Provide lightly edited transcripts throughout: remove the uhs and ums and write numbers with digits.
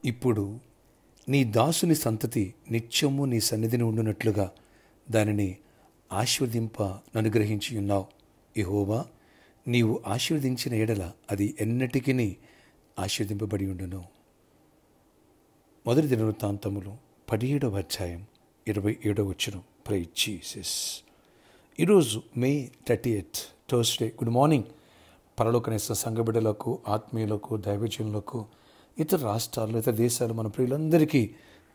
ఇప్పుడు నీ దాసుని సంతతి నిత్యము నీ సన్నిధిని ఉండునట్లుగా దానిని ఆశీర్వదింప అనుగ్రహించి ఉన్నావు. యెహోవా, నీవు ఆశీర్వదించిన ఎడల అది ఎన్నటికీ ఆశీర్వదింపబడి ఉండును. మొదటి దినవృత్తాంతములు 17వ అధ్యాయం 27వ వచనం. Praise Jesus. ఈరోజు May 30th Thursday. Good morning. పరలోకనేశ్వర సంఘ బిడ్డలకు, ఆత్మీయులకు, దైవజనులకు, ఇతర రాష్ట్రాల్లో, ఇతర దేశాలు మన ప్రియులందరికీ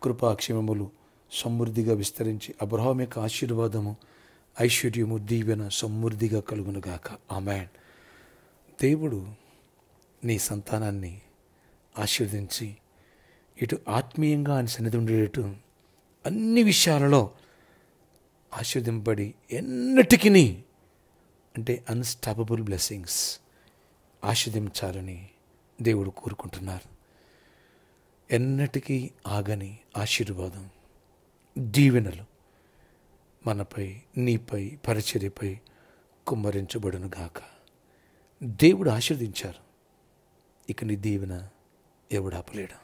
కృపాక్షేమములు సమృద్ధిగా విస్తరించి అబ్రహాం యొక్క ఆశీర్వాదము, ఐశ్వర్యము, దీవెన సమృద్ధిగా కలుగునుగాక. ఆమేన్. దేవుడు నీ సంతానాన్ని ఆశీర్వదించి ఇటు ఆత్మీయంగా ఆయన సన్నిధి ఉండేటట్టు అన్ని విషయాలలో ఆశీర్వదింపబడి ఎన్నటికీ అంటే అన్స్టాపబుల్ బ్లెస్సింగ్స్ ఆశీర్వదించాలని దేవుడు కోరుకుంటున్నారు. ఎన్నటికీ ఆగని ఆశీర్వాదం, దీవెనలు మనపై, నీపై, పరిచర్యపై కుమ్మరించబడును గాక. దేవుడు ఆశీర్వదించారు, ఇక నీ దీవెన ఎవడు ఆపలేడు.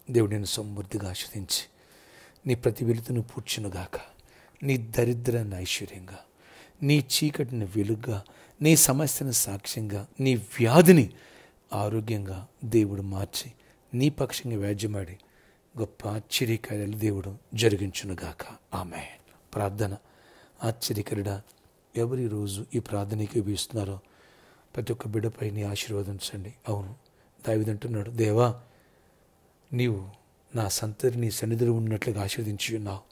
దేవుడు నేను సమృద్ధిగా ఆశీర్వదించి నీ ప్రతి వెలుతును పూడ్చునుగాక. నీ దరిద్రాన్ని ఐశ్వర్యంగా, నీ చీకటిని వెలుగ్గా, నీ సమస్యను సాక్ష్యంగా, నీ వ్యాధిని ఆరోగ్యంగా దేవుడు మార్చి నీ పక్షంగా వ్యాజ్యమాడి గొప్ప ఆశ్చర్యకార్యాలు దేవుడు జరిగించునుగాక. ఆమేన్. ప్రార్థన. ఆశ్చర్యకరుడా, ఎవరి రోజు ఈ ప్రార్థనకి ఉపయోగిస్తున్నారో ప్రతి ఒక్క బిడ్డపై నీ ఆశీర్వదించండి. అవును, దావీదు అంటున్నాడు, దేవా, నీవు నా సంతతి నీ సన్నిధిలో ఉన్నట్లుగా ఆశీర్వదించి ఉన్నావు.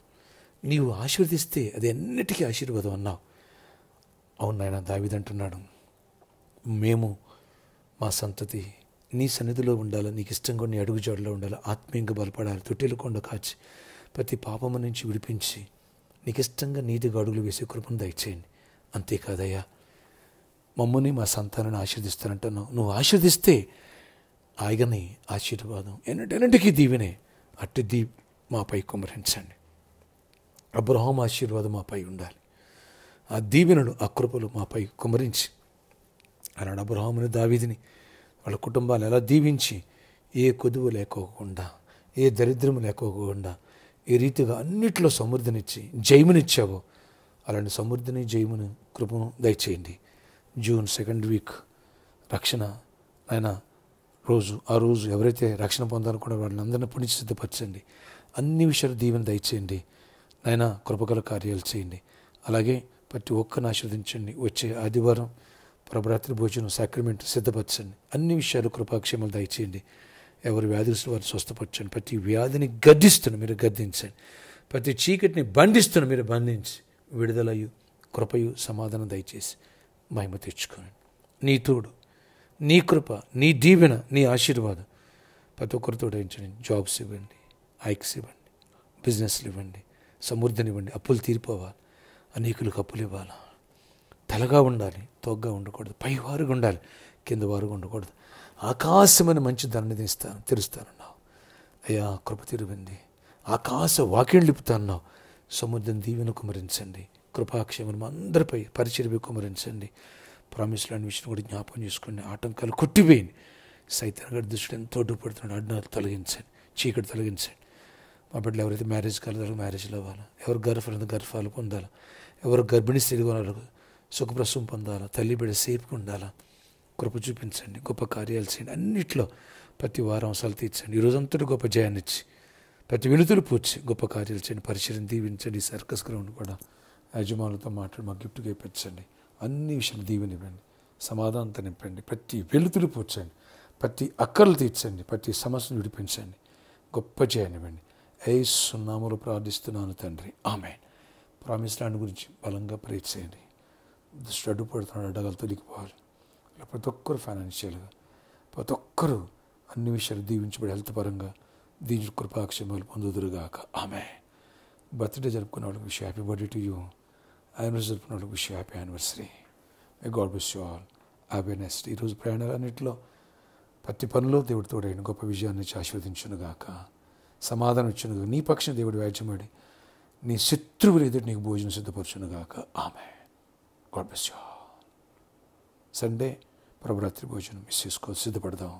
నీవు ఆశీర్వదిస్తే అది ఎన్నిటికీ ఆశీర్వాదం అన్నావు. అవును నాయన, దావీదు అంటున్నాడు, మేము మా సంతతి నీ సన్నిధిలో ఉండాలి, నీకు ఇష్టంగా నీ అడుగుజాడులో ఉండాలి, ఆత్మీయంగా బలపడాలి, తొట్టెలు కొండ కాచి ప్రతి పాపము నుంచి విడిపించి నీకు ఇష్టంగా నీతిగా అడుగులు వేసే కృపను దయచేయండి. అంతేకాదయ్యా, మమ్మల్ని మా సంతానాన్ని ఆశీర్దిస్తానంటున్నావు. నువ్వు ఆశీర్దిస్తే ఆయగని ఆశీర్వాదం ఎన్నిటికీ దీవెనే. అట్టి మాపై కుమ్మరించండి. అబ్రహాం ఆశీర్వాదం మాపై ఉండాలి. ఆ దీవెనలు, ఆ కృపలు మాపై కుమ్మరించి అలాంటి అబ్రహాముని, దావీదుని, వాళ్ళ కుటుంబాలు ఎలా దీవించి ఏ కొదువు లేకోకుండా, ఏ దరిద్రము లేకోకుండా, ఏ రీతిగా అన్నిట్లో సమృద్ధినిచ్చి జయమునిచ్చావో అలాంటి సమృద్ధిని, జయమును, కృపను దయచేయండి. జూన్ 2nd వీక్ రక్షణ ఆయన ఆ రోజు ఎవరైతే రక్షణ పొందాలనుకున్న వాళ్ళందరినీ పుణ్య సిద్ధపరచండి. అన్ని విషయాలు దీవెన దయచేయండి. నాయన కృపగల కార్యాలు చేయండి. అలాగే ప్రతి ఒక్కరిని ఆశీర్వదించండి. వచ్చే ఆదివారం ప్రభరాత్రి భోజనం సాక్రమెంట్ సిద్ధపరచండి. అన్ని విషయాలు కృపాక్షేమాలు దయచేయండి. ఎవరి వ్యాధిస్తున్న వారిని స్వస్థపరచండి. ప్రతి వ్యాధిని గద్దిస్తున్న మీరు గద్దించండి. ప్రతి చీకటిని బంధిస్తున్న మీరు బంధించి విడుదలయు, కృపయు, సమాధానం దయచేసి మహిమ తెచ్చుకోండి. నీ తోడు, నీ కృప, నీ దీవెన, నీ ఆశీర్వాదం ప్రతి ఒక్కరితో దయచేయండి. జాబ్స్ ఇవ్వండి, హైక్స్ ఇవ్వండి, బిజినెస్లు ఇవ్వండి, సమృద్ధినివ్వండి. అప్పులు తీరిపోవాలి, అనేకులకు అప్పులు ఇవ్వాలి. తలగా ఉండాలి, తోగ్గా ఉండకూడదు. పైవారుగా ఉండాలి, కింద వారుగా ఉండకూడదు. ఆకాశమైన మంచి ధనాన్ని తెరుస్తానన్నావు అయ్యా. కృప తిరిగింది. ఆకాశ వాక్యం లిపుతాన్నావు. సముద్రం దీవెన కుమరించండి. కృపాక్షేమం అందరిపై పరిచర్య కుమరించండి. ప్రామిస్ లాంటి విషయం కూడా జ్ఞాపకం చేసుకోండి. ఆటంకాలు కొట్టివేయండి. సైతాన్ గారి దృష్టిలో ఎంతో అడ్డుపడుతున్నాడు. అడ్డాలు తొలగించండి, చీకటి తొలగించండి. మా బిడ్డలు ఎవరైతే మ్యారేజ్ కాలేదో మ్యారేజ్లు అవ్వాలి, ఎవరు గర్భాలు పొందాలి, ఎవరు గర్భిణీ స్త్రీలు కొనాలి, సుఖప్రసవం పొందాలా, తల్లి బిడ్డ సేఫ్గా ఉండాలా. కృప చూపించండి, గొప్ప కార్యాలు చేయండి. అన్నిట్లో ప్రతి వారం అవసరాలు తీర్చండి. ఈరోజంతటి గొప్ప జయాన్ని ఇచ్చి ప్రతి వెలుతులు పూడ్చి గొప్ప కార్యాలు చేయండి. పరిచయం దీవించండి. సర్కస్ గ్రౌండ్ కూడా యజమానులతో మాట్లాడి మాకు గిఫ్ట్గా ఇప్పించండి. అన్ని విషయాలు దీవెనివ్వండి, సమాధానంతో నింపండి. ప్రతి వెలుతులు పూడ్చండి, ప్రతి అక్కర్లు తీర్చండి, ప్రతి సమస్యను విడిపించండి. గొప్ప జయాన్నివ్వండి. యేసు నామములో ప్రార్థిస్తున్నాను తండ్రి, ఆమేన్. ప్రామిస్ ల్యాండ్ గురించి బలంగా ప్రేర్ చేయండి. దృష్టి అడ్డుపడుతున్నాడు, అడ్డగాలు తొలగిపోవాలి. ఇలా ప్రతి ఒక్కరు ఫైనాన్షియల్గా, ప్రతి ఒక్కరూ అన్ని విషయాలు దీవించబడి హెల్త్ పరంగా దీని కృపాక్షేమాలు పొందుదురుగాక. ఆమె బర్త్డే జరుపుకున్న వాళ్ళకి wish happy birthday to you. Anniversary జరుపుకున్న వాళ్ళకి wish happy anniversary. May God bless you all. Have a nice day. ఈరోజు ప్రయాణాలన్నింటిలో ప్రతి పనిలో దేవుడి తోడైన గొప్ప విజయాన్ని ఆశీర్వదించునుగాక. సమాధానం ఇచ్చునుగా. నీ పక్షం దేవుడు వ్యాజ్యమాడి నీ శత్రువులు ఎదుటి నీకు భోజనం సిద్ధపరచునుగాక. ఆమె God bless you all. Sunday ప్రభరాత్రి భోజనం మిస్ చేసుకో, సిద్ధపడదాం.